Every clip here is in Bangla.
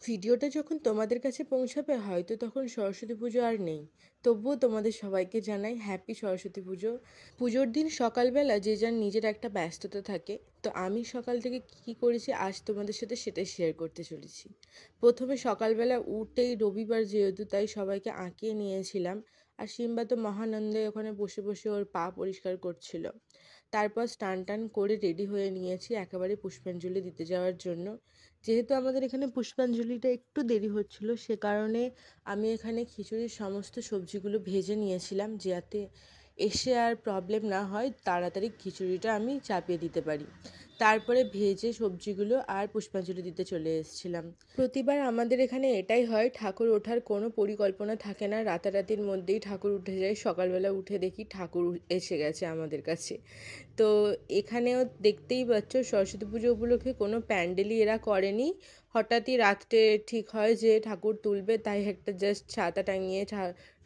ভিডিওটা যখন তোমাদের কাছে পৌঁছাবে হয়তো তখন সরস্বতী পুজো আর নেই। তবুও তোমাদের সবাইকে জানাই হ্যাপি সরস্বতী পুজো। পুজোর দিন সকালবেলা যে যার নিজের একটা ব্যস্ততা থাকে, তো আমি সকাল থেকে কী করেছি আজ তোমাদের সাথে সেটাই শেয়ার করতে চলেছি। প্রথমে সকালবেলা উঠেই রবিবার যেহেতু তাই সবাইকে আঁকিয়ে নিয়েছিলাম, আর সিম্বা তো মহানন্দে ওখানে বসে বসে ওর পা পরিষ্কার করছিল। তারপর স্নান টান করে রেডি হয়ে নিয়েছি একেবারে পুষ্পাঞ্জলি দিতে যাওয়ার জন্য। যেহেতু আমাদের এখানে পুষ্পাঞ্জলিটা একটু দেরি হচ্ছিল, সে কারণে আমি এখানে খিচুড়ির সমস্ত সবজিগুলো ভেজে নিয়েছিলাম, যাতে এসে আর প্রবলেম না হয়, তাড়াতাড়ি খিচুড়িটা আমি চাপিয়ে দিতে পারি। তারপরে ভেজে সবজিগুলো আর পুষ্পাঞ্জলি দিতে চলে এসেছিলাম। প্রতিবার আমাদের এখানে এটাই হয়, ঠাকুর ওঠার কোনো পরিকল্পনা থাকে না, রাতারাতির মধ্যেই ঠাকুর উঠে যায়। সকালবেলা উঠে দেখি ঠাকুর এসে গেছে আমাদের কাছে। তো এখানেও দেখতেই পাচ্ছ সরস্বতী পুজো উপলক্ষে কোনো প্যান্ডেলই এরা করেনি। হঠাৎই রাত্রে ঠিক হয় যে ঠাকুর তুলবে, তাই একটা জাস্ট ছাতা টাঙিয়ে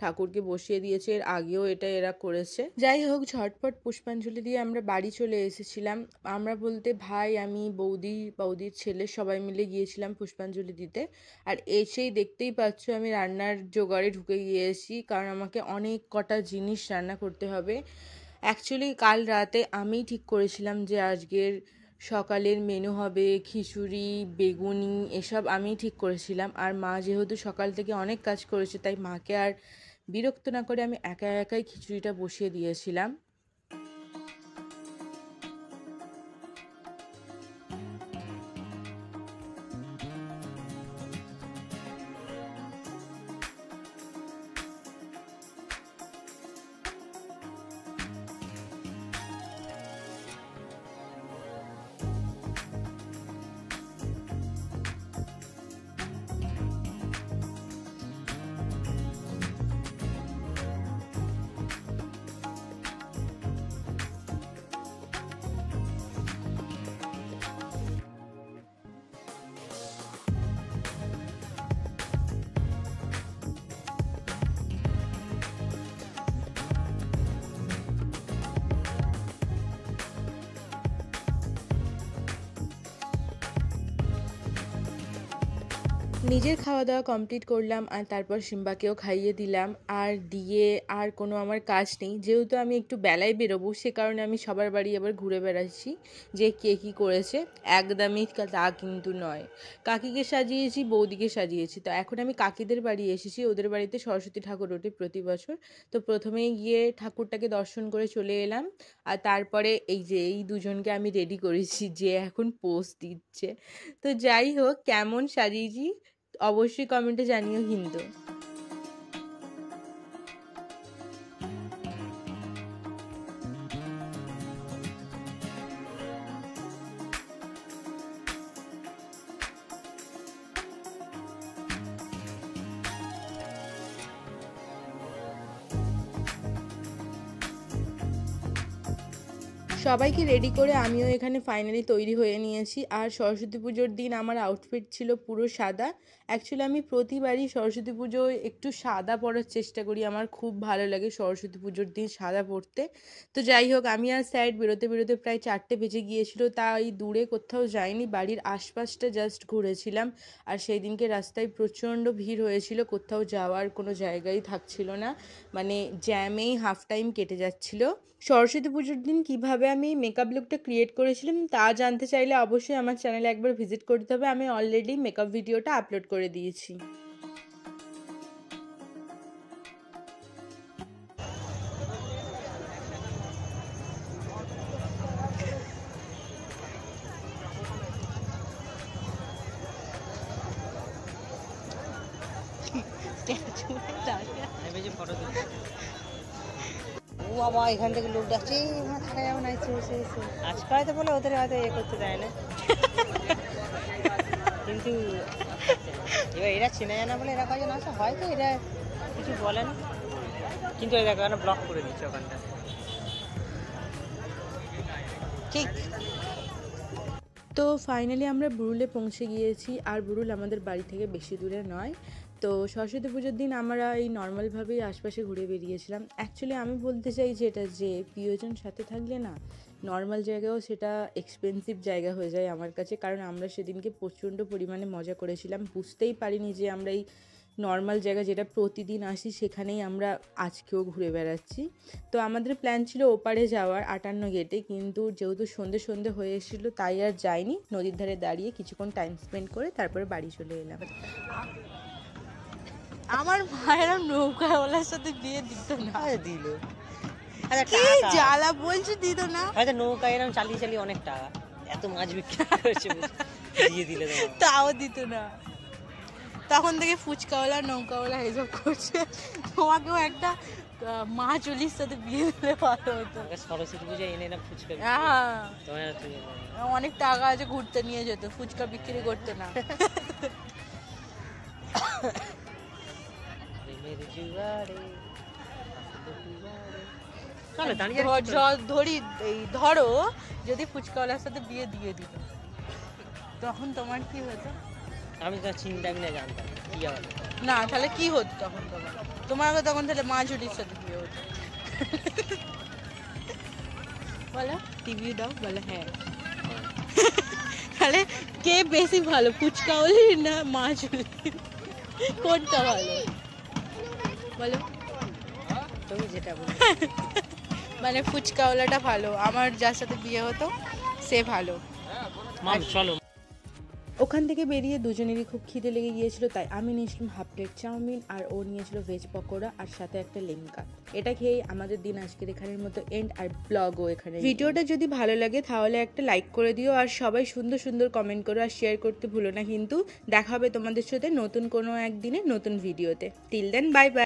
ঠাকুরকে বসিয়ে দিয়েছে। এর আগেও এটা এরা করেছে। যাই হোক, ঝটপট পুষ্পাঞ্জলি দিয়ে আমরা বাড়ি চলে এসেছিলাম। আমরা বলতে ভাই, আমি, বৌদির ছেলে সবাই মিলে গিয়েছিলাম পুষ্পাঞ্জলি দিতে। আর এসেই দেখতেই পাচ্ছ আমি রান্নার জোগাড়ে ঢুকে গিয়েছি, কারণ আমাকে অনেক কটা জিনিস রান্না করতে হবে। অ্যাকচুয়ালি কাল রাতে আমিই ঠিক করেছিলাম যে আজকের সকালের মেনু হবে খিচুড়ি, বেগুনি, এসব আমিই ঠিক করেছিলাম। আর মা যেহেতু সকাল থেকে অনেক কাজ করেছে, তাই মাকে আর বিরক্ত না করে আমি একা একাই খিচুড়িটা বসিয়ে দিয়েছিলাম। নিজের খাওয়া দাওয়া কমপ্লিট করলাম, আর তারপর সিম্বাকেও খাইয়ে দিলাম। আর দিয়ে আর কোনো আমার কাজ নেই, যেহেতু আমি একটু বেলায় বেরোবো, সে কারণে আমি সবার বাড়ি আবার ঘুরে বেড়াচ্ছি যে কে কী করেছে। একদমই তা কিন্তু নয়। কাকিকে সাজিয়েছি, বৌদিকে সাজিয়েছি। তো এখন আমি কাকিদের বাড়ি এসেছি, ওদের বাড়িতে সরস্বতী ঠাকুর ওঠে প্রতি বছর। তো প্রথমেই গিয়ে ঠাকুরটাকে দর্শন করে চলে এলাম। আর তারপরে এই যে এই দুজনকে আমি রেডি করেছি, যে এখন পোজ দিচ্ছে। তো যাই হোক, কেমন সাজিয়েছি অবশ্যই কমেন্টে জানিও কিন্তু। সবাইকে রেডি করে আমিও এখানে ফাইনালি তৈরি হয়ে নিয়েছি। আর সরস্বতী পুজোর দিন আমার আউটফিট ছিল পুরো সাদা। অ্যাকচুয়ালি আমি প্রতিবারই সরস্বতী পুজোয় একটু সাদা পরার চেষ্টা করি, আমার খুব ভালো লাগে সরস্বতী পুজোর দিন সাদা পরতে। তো যাই হোক, আমি আর স্যার বেরোতে বেরোতে প্রায় 4টে বেজে গিয়েছিল, তাই দূরে কোথাও যাইনি, বাড়ির আশপাশটা জাস্ট ঘুরেছিলাম। আর সেই দিনকে রাস্তায় প্রচণ্ড ভিড় হয়েছিল, কোথাও যাওয়ার কোনো জায়গাই থাকছিল না, মানে জ্যামেই হাফ টাইম কেটে যাচ্ছিল। সরস্বতী পুজোর দিন কিভাবে আমি মেকআপ লুকটা ক্রিয়েট করেছিলাম তা জানতে চাইলে অবশ্যই আমার চ্যানেলে একবার ভিজিট করতে হবে। আমি অলরেডি মেকআপ ভিডিওটা আপলোড করে দিয়েছি। ও বাবা, এখান থেকে লোক ডাকছে, থাকা যাবে না, আজকে হয়তো বলে ওদের হয়তো করতে দেয় না, কিন্তু এবার এরা চেনা জানা বলে এরা কয়জন আসে, হয়তো এরা কিছু বলে না, কিন্তু এরা ওখানে ব্লক করে দিচ্ছে ওখানটা। ঠিক। তো ফাইনালি আমরা বুরুলে পৌঁছে গিয়েছি, আর বুরুল আমাদের বাড়ি থেকে বেশি দূরে নয়। তো সরস্বতী পুজোর দিন আমরা এই নর্মালভাবেই আশপাশে ঘুরে বেরিয়েছিলাম। অ্যাকচুয়ালি আমি বলতে চাই যেটা, যে প্রিয়জন সাথে থাকলে না নর্মাল জায়গায়ও সেটা এক্সপেন্সিভ জায়গা হয়ে যায় আমার কাছে, কারণ আমরা সেদিনকে প্রচণ্ড পরিমাণে মজা করেছিলাম। বুঝতেই পারিনি যে আমরা এই নর্মাল জায়গা যেটা প্রতিদিন আসি সেখানেই আমরা আজকেও ঘুরে বেড়াচ্ছি। তো আমাদের প্ল্যান ছিল ওপারে যাওয়ার 58 গেটে, কিন্তু যেহেতু সন্ধে হয়ে এসেছিলো তাই আর যাইনি। নদীর ধারে দাঁড়িয়ে কিছুক্ষণ টাইম স্পেন্ড করে তারপরে বাড়ি চলে এলাম। আমার মায়েরা নৌকাওয়ালার সাথে বিয়ে দিত না। দিল কি জ্বালা বলছে, দিত না। হয়তো নৌকা এরকম চালিয়ে চালিয়ে অনেক টাকা, এত মাছ বিক্রি করেছে দিয়ে দিলে তাও দিত না। তখন থেকে ফুচকাওয়ালা নৌকাওয়ালা এসব করছে। তোমাকেও একটা মাছলির সাথে বিয়ে দিলে ভালো হতো। সরস্বতী পুজো এনে না ফুচকা, অনেক টাকা আছে, ঘুরতে নিয়ে যেত, ফুচকা বিক্রি করতে না। ধরো যদি ফুচকাওয়ালার সাথে বিয়ে দিয়ে দিত, তখন তোমার কি হতো? আমি তো চিন্তা না জানতাম কি হবে না, তাহলে কি হতো তখন? তোমার তখন তাহলে মাঝুরির সাথে বিয়ে হতো। বলো, টিভি দাও, বলো হ্যাঁ। তাহলে কে বেশি ভালো, ফুচকাওয়ালি না মাঝুরি? কোনটা ভালো বলো? তুমি যেটা বলো। মানে ফুচকাওয়ালাটা ভালো, আমার যার সাথে বিয়ে হতো সে ভালো। চলো। ওখান থেকে বেরিয়ে দুজনেরই খুব খিদে লেগে গিয়েছিল, তাই আমি নিয়েছিলাম হাফ প্লেট চাউমিন আর ও নিয়েছিল ভেজ পকোড়া আর সাথে একটা লিমকা। এটা খেয়েই আমাদের দিন আজকের এখানের মতো এন্ড, আর ব্লগও এখানে। ভিডিওটা যদি ভালো লাগে তাহলে একটা লাইক করে দিও, আর সবাই সুন্দর সুন্দর কমেন্ট করো আর শেয়ার করতে ভুলো না কিন্তু। দেখা হবে তোমাদের সাথে নতুন কোনো একদিনে নতুন ভিডিওতে। Till then, bye by.